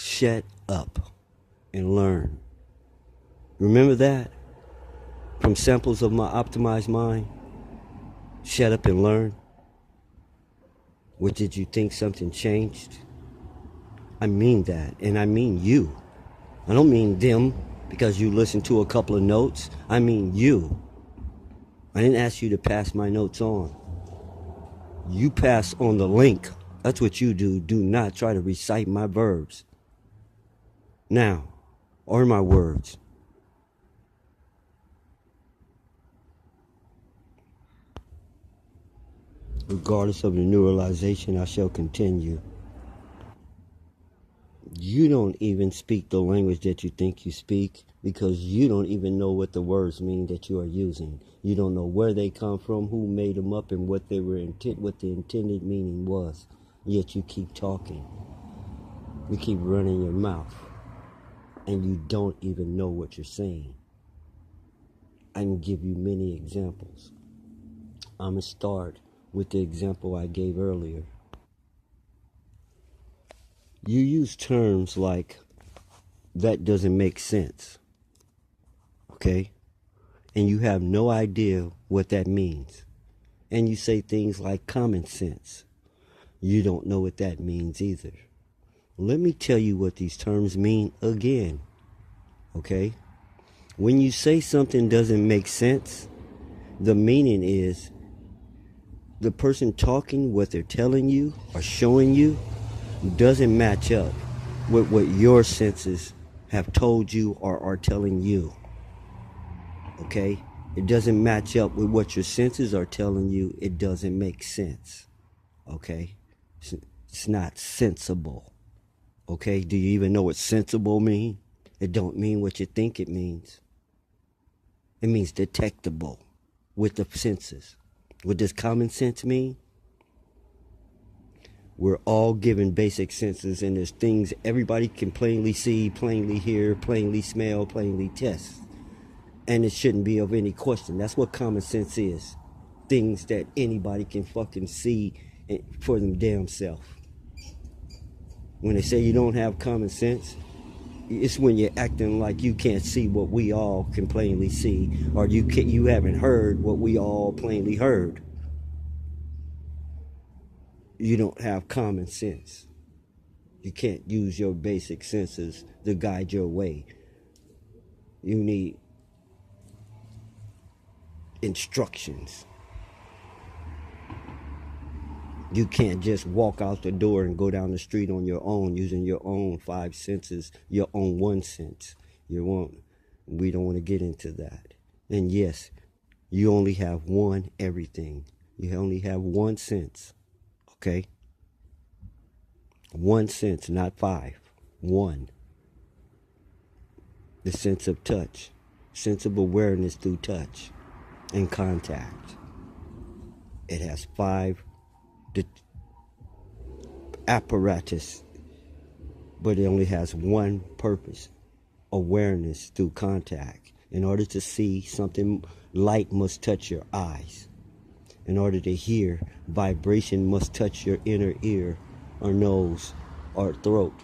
Shut up and learn. Remember that? From Samples of My Optimized Mind? Shut up and learn. What did you think something changed? I mean that, and I mean you. I don't mean them because you listened to a couple of notes. I mean you. I didn't ask you to pass my notes on. You pass on the link. That's what you do. Do not try to recite my verbs. Now, or my words. Regardless of the neuralization, I shall continue. You don't even speak the language that you think you speak because you don't even know what the words mean that you are using. You don't know where they come from, who made them up, and what they were what the intended meaning was. Yet you keep talking. You keep running your mouth, and you don't even know what you're saying. I can give you many examples. I'm going to start with the example I gave earlier. You use terms like, that doesn't make sense, okay? And you have no idea what that means. And you say things like common sense. You don't know what that means either. Let me tell you what these terms mean again, okay? When you say something doesn't make sense, the meaning is the person talking, what they're telling you or showing you, doesn't match up with what your senses have told you or are telling you. Okay? It doesn't match up with what your senses are telling you. It doesn't make sense. Okay? It's not sensible. Okay? Do you even know what sensible mean? It don't mean what you think it means. It means detectable with the senses. What does common sense mean? We're all given basic senses, and there's things everybody can plainly see, plainly hear, plainly smell, plainly test. And it shouldn't be of any question. That's what common sense is. Things that anybody can fucking see for them damn self. When they say you don't have common sense, it's when you're acting like you can't see what we all can plainly see, or you haven't heard what we all plainly heard. You don't have common sense. You can't use your basic senses to guide your way. You need instructions. You can't just walk out the door and go down the street on your own using your own five senses, your own one sense. We don't want to get into that. And yes, you only have one everything. You only have one sense. Okay? One sense, not five. One. The sense of touch. Sense of awareness through touch and contact. It has five apparatus, but it only has one purpose. Awareness through contact. In order to see something, light must touch your eyes. In order to hear, vibration must touch your inner ear or nose or throat.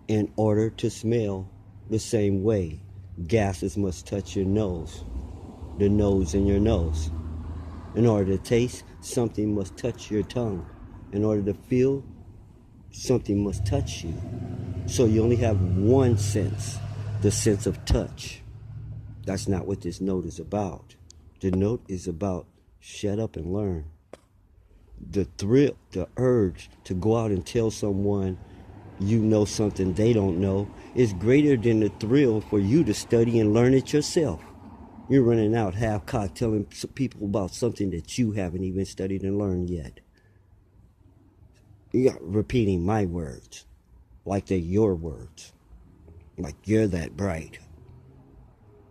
In order to smell, the same way, gases must touch your nose, the nose in your nose. In order to taste, something must touch your tongue. In order to feel, something must touch you. So you only have one sense, the sense of touch. That's not what this note is about. The note is about shut up and learn. The thrill, the urge to go out and tell someone you know something they don't know is greater than the thrill for you to study and learn it yourself. You're running out half-cocked telling people about something that you haven't even studied and learned yet. You're repeating my words like they're your words, like you're that bright.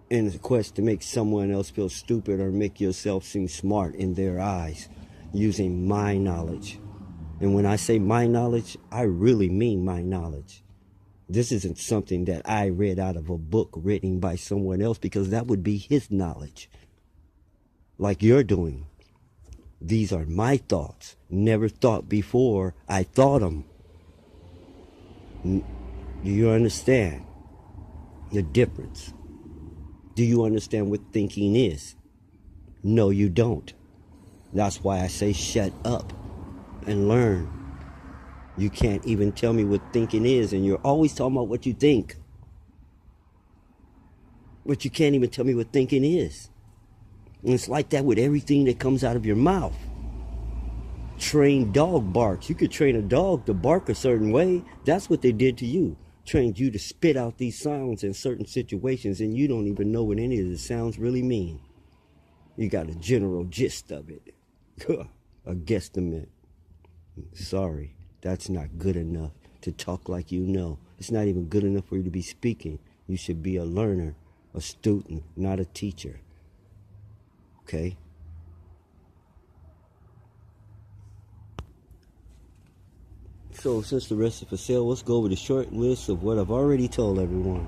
In the quest to make someone else feel stupid or make yourself seem smart in their eyes, using my knowledge. And when I say my knowledge, I really mean my knowledge. This isn't something that I read out of a book written by someone else, because that would be his knowledge, like you're doing. These are my thoughts, never thought before I thought them. Do you understand the difference? Do you understand what thinking is? No, you don't. That's why I say shut up and learn. You can't even tell me what thinking is, and you're always talking about what you think. But you can't even tell me what thinking is. And it's like that with everything that comes out of your mouth. Trained dog barks. You could train a dog to bark a certain way. That's what they did to you. Trained you to spit out these sounds in certain situations, and you don't even know what any of the sounds really mean. You got a general gist of it. A guesstimate. Sorry, that's not good enough to talk like you know. It's not even good enough for you to be speaking. You should be a learner, a student, not a teacher. Okay? So since the rest is for sale, let's go over the short list of what I've already told everyone.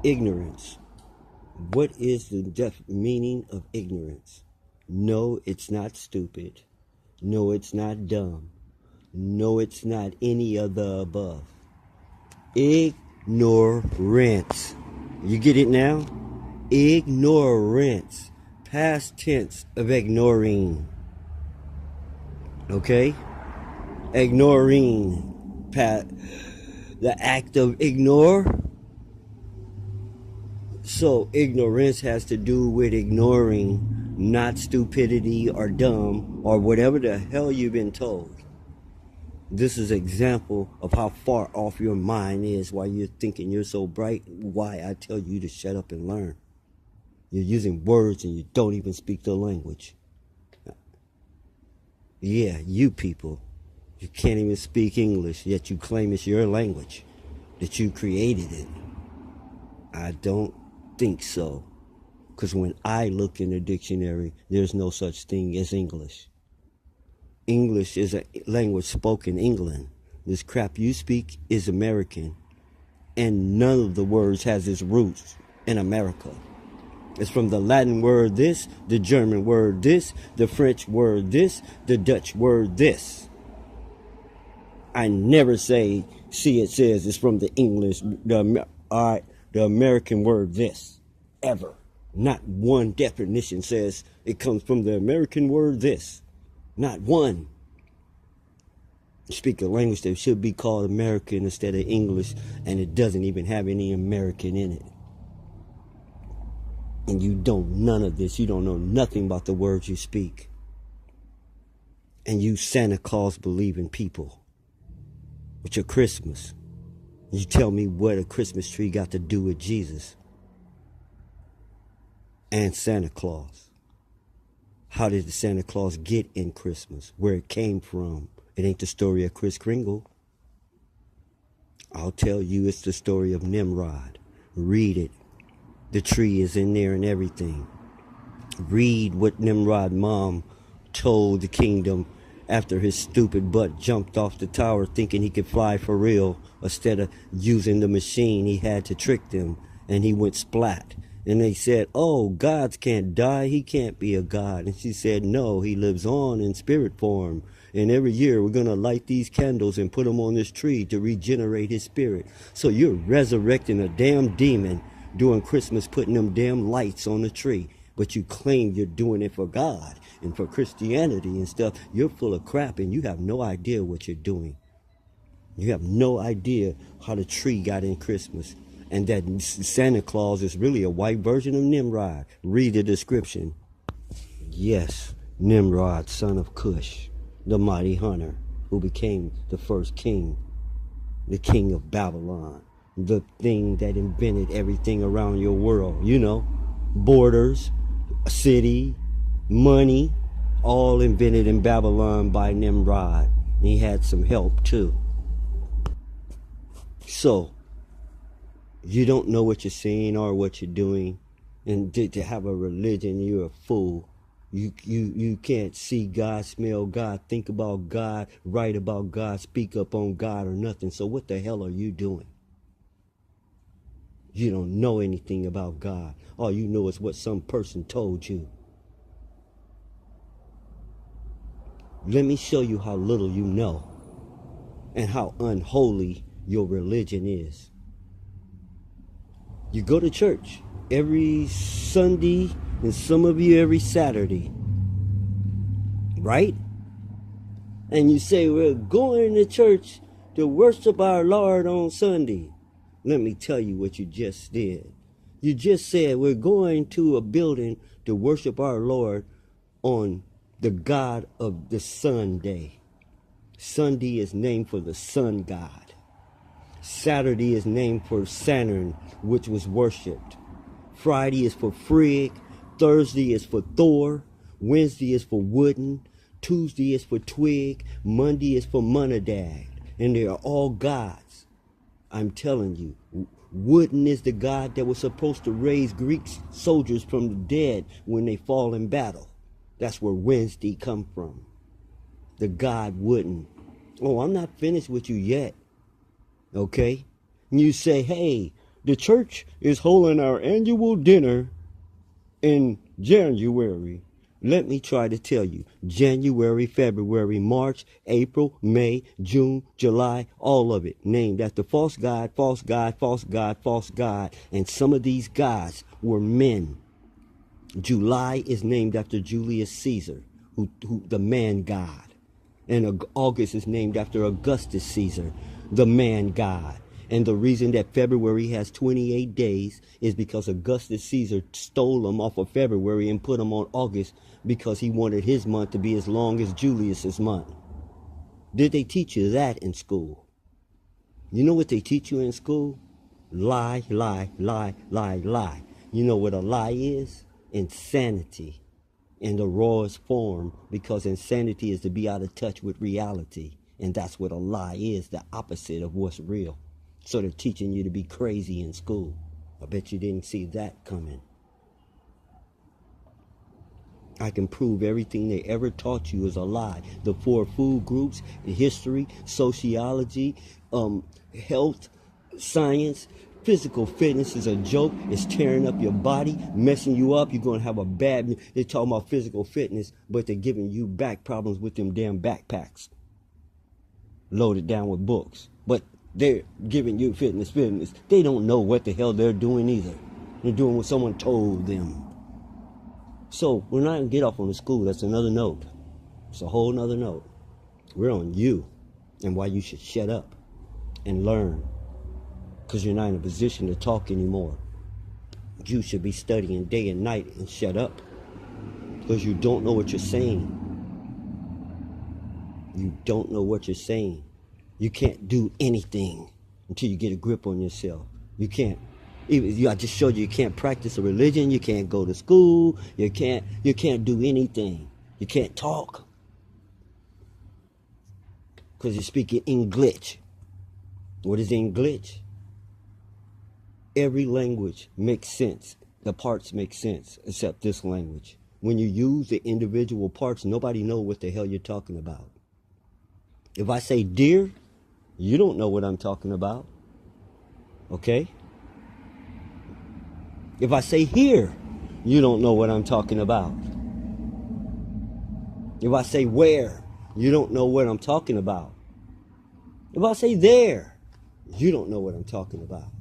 Ignorance. What is the meaning of ignorance? No, it's not stupid. No, it's not dumb. No, it's not any of the above. Ignorance. You get it now? Ignorance. Past tense of ignoring. Okay? Ignoring. The act of ignore. So ignorance has to do with ignoring, not stupidity or dumb or whatever the hell you've been told. This is an example of how far off your mind is while you're thinking you're so bright. Why I tell you to shut up and learn. You're using words and you don't even speak the language. Yeah, you people. You can't even speak English, yet you claim it's your language, that you created it. I don't think so. Because when I look in the dictionary, there's no such thing as English. English is a language spoken in England. This crap you speak is American. And none of the words has its roots in America. It's from the Latin word this, the German word this, the French word this, the Dutch word this. I never see it says it's from the English, the American word this, ever. Not one definition says it comes from the American word this. Not one. You speak a language that should be called American instead of English, and it doesn't even have any American in it. And you don't none of this. You don't know nothing about the words you speak. And you Santa Claus believing people with your Christmas. You tell me what a Christmas tree got to do with Jesus and Santa Claus. How did the Santa Claus get in Christmas? Where it came from? It ain't the story of Kris Kringle. I'll tell you it's the story of Nimrod. Read it. The tree is in there and everything. Read what Nimrod's mom told the kingdom after his stupid butt jumped off the tower thinking he could fly for real instead of using the machine he had to trick them, and he went splat. And they said, oh, gods can't die, he can't be a god. And she said, no, he lives on in spirit form. And every year we're going to light these candles and put them on this tree to regenerate his spirit. So you're resurrecting a damn demon during Christmas, putting them damn lights on the tree. But you claim you're doing it for God and for Christianity and stuff. You're full of crap and you have no idea what you're doing. You have no idea how the tree got in Christmas. And that Santa Claus is really a white version of Nimrod. Read the description. Yes, Nimrod, son of Cush, the mighty hunter, who became the first king, the king of Babylon, the thing that invented everything around your world. You know, borders, city, money, all invented in Babylon by Nimrod. And he had some help too. So, you don't know what you're saying or what you're doing, and to have a religion, you're a fool. You can't see God, smell God, think about God, write about God, speak up on God or nothing. So what the hell are you doing? You don't know anything about God. All you know is what some person told you. Let me show you how little you know. and how unholy your religion is. You go to church every Sunday, and some of you every Saturday, right? And you say, we're going to church to worship our Lord on Sunday. Let me tell you what you just did. You just said, we're going to a building to worship our Lord on the God of the Sunday. Sunday is named for the sun god. Saturday is named for Saturn, which was worshipped. Friday is for Frigg. Thursday is for Thor. Wednesday is for Wooden. Tuesday is for Twig. Monday is for Monadad. And they are all gods. I'm telling you, Wooden is the god that was supposed to raise Greek soldiers from the dead when they fall in battle. That's where Wednesday come from. The god Wooden. Oh, I'm not finished with you yet. Okay? And you say, hey, the church is holding our annual dinner in January. Let me try to tell you. January, February, March, April, May, June, July, all of it named after false god, false god, false god, false god. And some of these gods were men. July is named after Julius Caesar, who the man god. And August is named after Augustus Caesar, the man god. And the reason that February has 28 days is because Augustus Caesar stole them off of February and put them on August because he wanted his month to be as long as Julius's month. Did they teach you that in school? You know what they teach you in school? Lie, lie, lie, lie, lie. You know what a lie is? Insanity in the rawest form, because insanity is to be out of touch with reality. And that's what a lie is, the opposite of what's real. So they're teaching you to be crazy in school. I bet you didn't see that coming. I can prove everything they ever taught you is a lie. The 4 food groups, history, sociology, health, science, physical fitness is a joke. It's tearing up your body, messing you up. You're going to have a bad... They're talking about physical fitness, but they're giving you back problems with them damn backpacks loaded down with books. But they're giving you fitness. They don't know what the hell they're doing either. They're doing what someone told them. So we're not going to get off on the school. That's another note. It's a whole nother note. We're on you and why you should shut up and learn, because you're not in a position to talk anymore. You should be studying day and night and shut up, because you don't know what you're saying. You don't know what you're saying. You can't do anything until you get a grip on yourself. You can't. I just showed you can't practice a religion. You can't go to school. You can't do anything. You can't talk, because you're speaking English. What is English? Every language makes sense. The parts make sense, except this language. When you use the individual parts, nobody knows what the hell you're talking about. If I say deer, you don't know what I'm talking about. Okay? If I say here, you don't know what I'm talking about. If I say where, you don't know what I'm talking about. If I say there, you don't know what I'm talking about.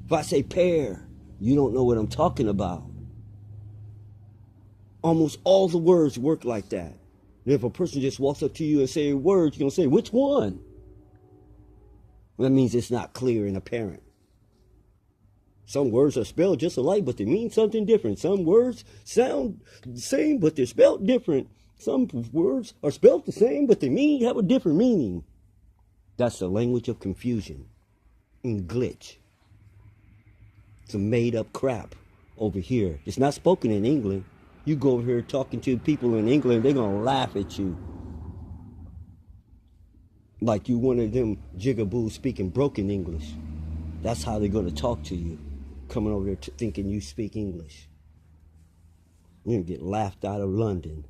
If I say pear, you don't know what I'm talking about. Almost all the words work like that. And if a person just walks up to you and say a word, you're going to say, which one? That means it's not clear and apparent. Some words are spelled just alike, but they mean something different. Some words sound the same, but they're spelled different. Some words are spelled the same, but they have a different meaning. That's the language of confusion. English. It's a made-up crap over here. It's not spoken in England. You go over here talking to people in England, they're going to laugh at you. Like you one of them jigaboos speaking broken English. That's how they're going to talk to you. Coming over here thinking you speak English. You're going to get laughed out of London.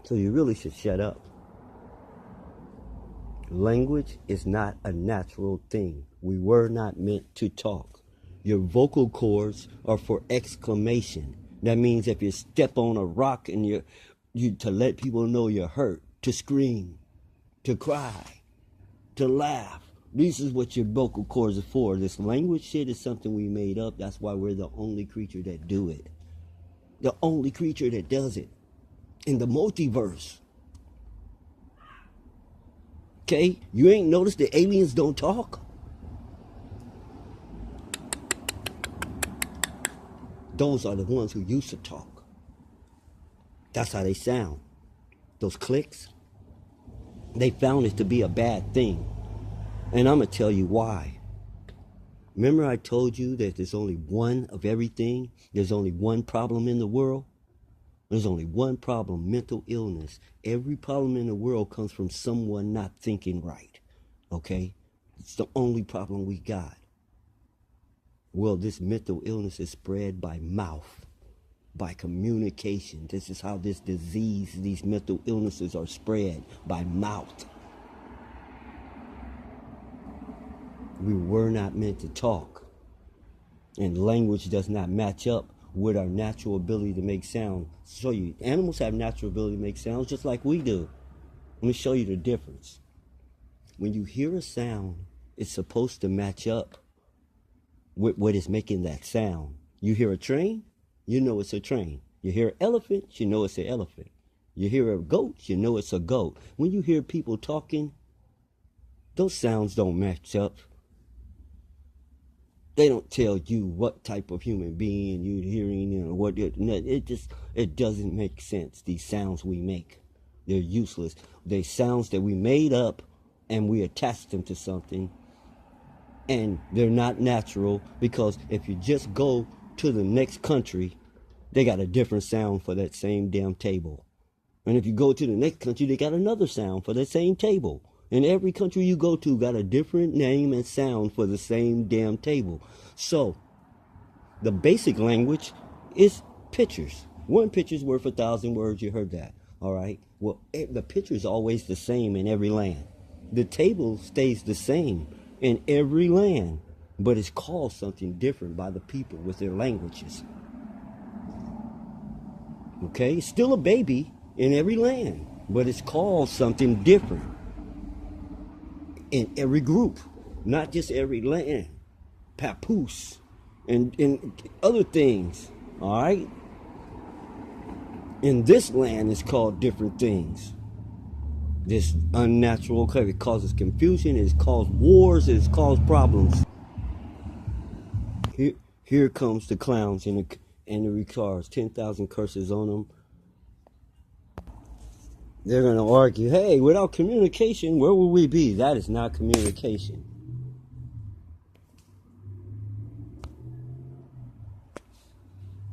So you really should shut up. Language is not a natural thing. We were not meant to talk. Your vocal cords are for exclamation. That means if you step on a rock and you to let people know you're hurt. to scream, to cry, to laugh. This is what your vocal cords are for. This language shit is something we made up. That's why we're the only creature that do it. The only creature that does it in the multiverse. Okay? You ain't noticed the aliens don't talk? Those are the ones who used to talk. That's how they sound. Those clicks. They found it to be a bad thing. And I'm going to tell you why. Remember I told you that there's only one of everything? There's only one problem in the world? There's only one problem, mental illness. Every problem in the world comes from someone not thinking right. Okay? It's the only problem we got. Well, this mental illness is spread by mouth, by communication. This is how this disease, these mental illnesses are spread, by mouth. We were not meant to talk. And language does not match up with our natural ability to make sound. Show you, animals have natural ability to make sounds just like we do. Let me show you the difference. When you hear a sound, it's supposed to match up with what is making that sound. You hear a train, you know it's a train. You hear an elephant, you know it's an elephant. You hear a goat, you know it's a goat. When you hear people talking, those sounds don't match up. They don't tell you what type of human being you're hearing, you know, what it doesn't make sense. These sounds we make, they're useless. They're sounds that we made up and we attach them to something, and they're not natural, because if you just go to the next country, they got a different sound for that same damn table. And if you go to the next country, they got another sound for that same table. And every country you go to got a different name and sound for the same damn table. So, the basic language is pictures. One picture's worth 1,000 words. You heard that, all right? Well, the picture's always the same in every land. The table stays the same in every land, but it's called something different by the people with their languages. Okay? It's still a baby in every land, but it's called something different in every group, not just every land. Papoose and other things, all right? In this land, it's called different things. This unnatural, it causes confusion, it causes wars, it causes problems. Here comes the clowns and the cars, 10,000 curses on them. They're going to argue, hey, without communication, where will we be? That is not communication.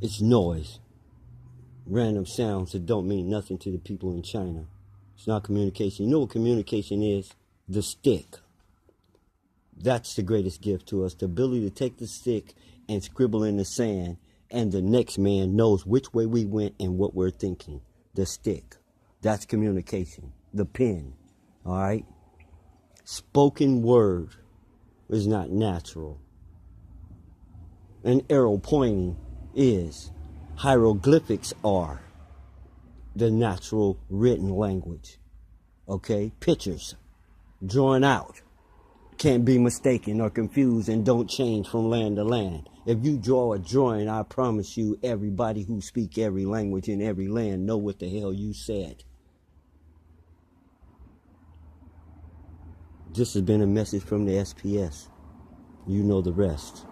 It's noise. Random sounds that don't mean nothing to the people in China. It's not communication. You know what communication is? The stick. That's the greatest gift to us. The ability to take the stick and scribble in the sand, and the next man knows which way we went and what we're thinking. The stick. That's communication. The pen. All right? Spoken word is not natural. An arrow pointing is. Hieroglyphics are the natural written language. Okay? Pictures. Drawn out. Can't be mistaken or confused and don't change from land to land. If you draw a drawing, I promise you everybody who speak every language in every land know what the hell you said. This has been a message from the SPS. You know the rest.